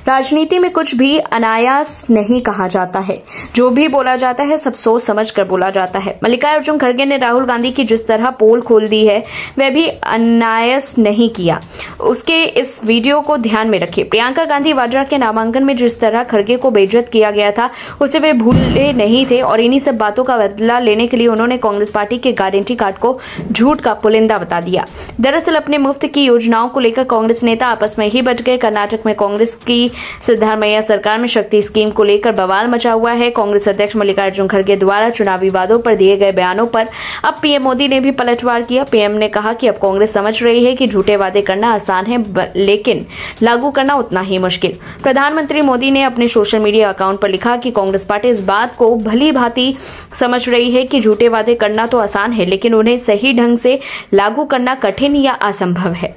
राजनीति में कुछ भी अनायास नहीं कहा जाता है, जो भी बोला जाता है सब सोच समझ कर बोला जाता है। मल्लिकार्जुन खड़गे ने राहुल गांधी की जिस तरह पोल खोल दी है वह भी अनायास नहीं किया। उसके इस वीडियो को ध्यान में रखिए। प्रियंका गांधी वाड्रा के नामांकन में जिस तरह खड़गे को बेइज्जत किया गया था उसे वे भूले नहीं थे और इन्हीं सब बातों का बदला लेने के लिए उन्होंने कांग्रेस पार्टी के गारंटी कार्ड को झूठ का पुलिंदा बता दिया। दरअसल अपने मुफ्त की योजनाओं को लेकर कांग्रेस नेता आपस में ही बट गए। कर्नाटक में कांग्रेस की सिद्धारमैया सरकार में शक्ति स्कीम को लेकर बवाल मचा हुआ है। कांग्रेस अध्यक्ष मल्लिकार्जुन खड़गे द्वारा चुनावी वादों पर दिए गए बयानों पर अब पीएम मोदी ने भी पलटवार किया। पीएम ने कहा कि अब कांग्रेस समझ रही है कि झूठे वादे करना आसान है लेकिन लागू करना उतना ही मुश्किल। प्रधानमंत्री मोदी ने अपने सोशल मीडिया अकाउंट पर लिखा कि कांग्रेस पार्टी इस बात को भली भांति समझ रही है कि झूठे वादे करना तो आसान है लेकिन उन्हें सही ढंग से लागू करना कठिन या असंभव है।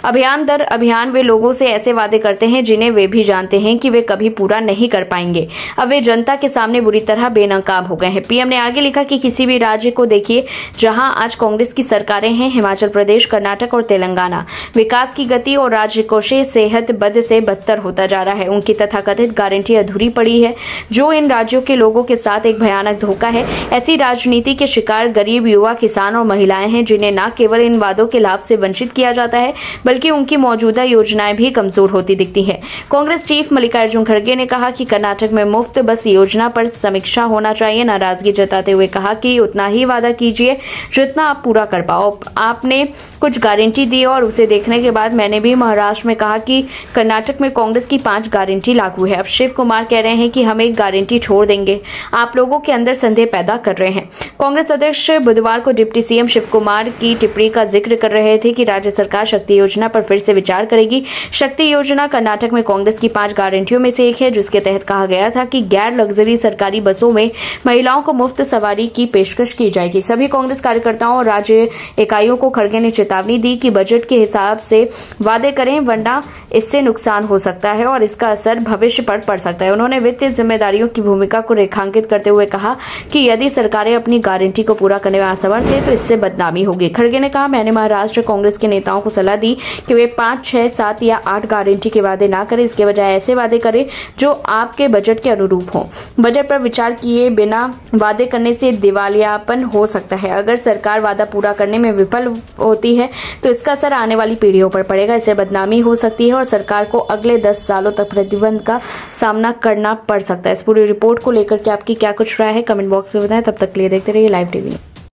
अभियान दर अभियान वे लोगों से ऐसे वादे करते हैं जिन्हें वे भी जानते हैं कि वे कभी पूरा नहीं कर पाएंगे। अब वे जनता के सामने बुरी तरह बेनकाब हो गए हैं। पीएम ने आगे लिखा कि किसी भी राज्य को देखिए जहां आज कांग्रेस की सरकारें हैं, हिमाचल प्रदेश, कर्नाटक और तेलंगाना, विकास की गति और राजकोषीय सेहत बद से बदतर होता जा रहा है। उनकी तथाकथित गारंटी अधूरी पड़ी है जो इन राज्यों के लोगों के साथ एक भयानक धोखा है। ऐसी राजनीति के शिकार गरीब, युवा, किसान और महिलाएं हैं जिन्हें न केवल इन वादों के लाभ से वंचित किया जाता है बल्कि उनकी मौजूदा योजनाएं भी कमजोर होती दिखती है। कांग्रेस चीफ मल्लिकार्जुन खड़गे ने कहा कि कर्नाटक में मुफ्त बस योजना पर समीक्षा होना चाहिए। नाराजगी जताते हुए कहा कि उतना ही वादा कीजिए जितना आप पूरा कर पाओ। आपने कुछ गारंटी दी और उसे देखने के बाद मैंने भी महाराष्ट्र में कहा कि कर्नाटक में कांग्रेस की 5 गारंटी लागू है। अब शिव कुमार कह रहे हैं कि हम एक गारंटी छोड़ देंगे। आप लोगों के अंदर संदेह पैदा कर रहे हैं। कांग्रेस अध्यक्ष बुधवार को डिप्टी सीएम शिव कुमार की टिप्पणी का जिक्र कर रहे थे कि राज्य सरकार शक्ति योजना पर फिर से विचार करेगी। शक्ति योजना कर्नाटक में कांग्रेस की 5 गारंटियों में से एक है जिसके तहत कहा गया था कि गैर लग्जरी सरकारी बसों में महिलाओं को मुफ्त सवारी की पेशकश की जाएगी। सभी कांग्रेस कार्यकर्ताओं और राज्य इकाइयों को खड़गे ने चेतावनी दी कि बजट के हिसाब से वादे करें वरना इससे नुकसान हो सकता है और इसका असर भविष्य पर पड़ सकता है। उन्होंने वित्तीय जिम्मेदारियों की भूमिका को रेखांकित करते हुए कहा कि यदि सरकारें अपनी गारंटी को पूरा करने में असमर्थ है तो इससे बदनामी होगी। खड़गे ने कहा, मैंने महाराष्ट्र कांग्रेस के नेताओं को सलाह दी कि वे 5, 6, 7 या 8 गारंटी के वादे ना करें, इसके बजाय ऐसे वादे करें जो आपके बजट के अनुरूप हों। बजट पर विचार किए बिना वादे करने से दिवालियापन हो सकता है। अगर सरकार वादा पूरा करने में विफल होती है तो इसका असर आने वाली पीढ़ियों पर पड़ेगा। इससे बदनामी हो सकती है और सरकार को अगले 10 सालों तक प्रतिबंध का सामना करना पड़ सकता है। इस पूरी रिपोर्ट को लेकर के आपकी क्या कुछ राय है कमेंट बॉक्स में बताएं। तब तक के लिए देखते रहिए लाइव टीवी।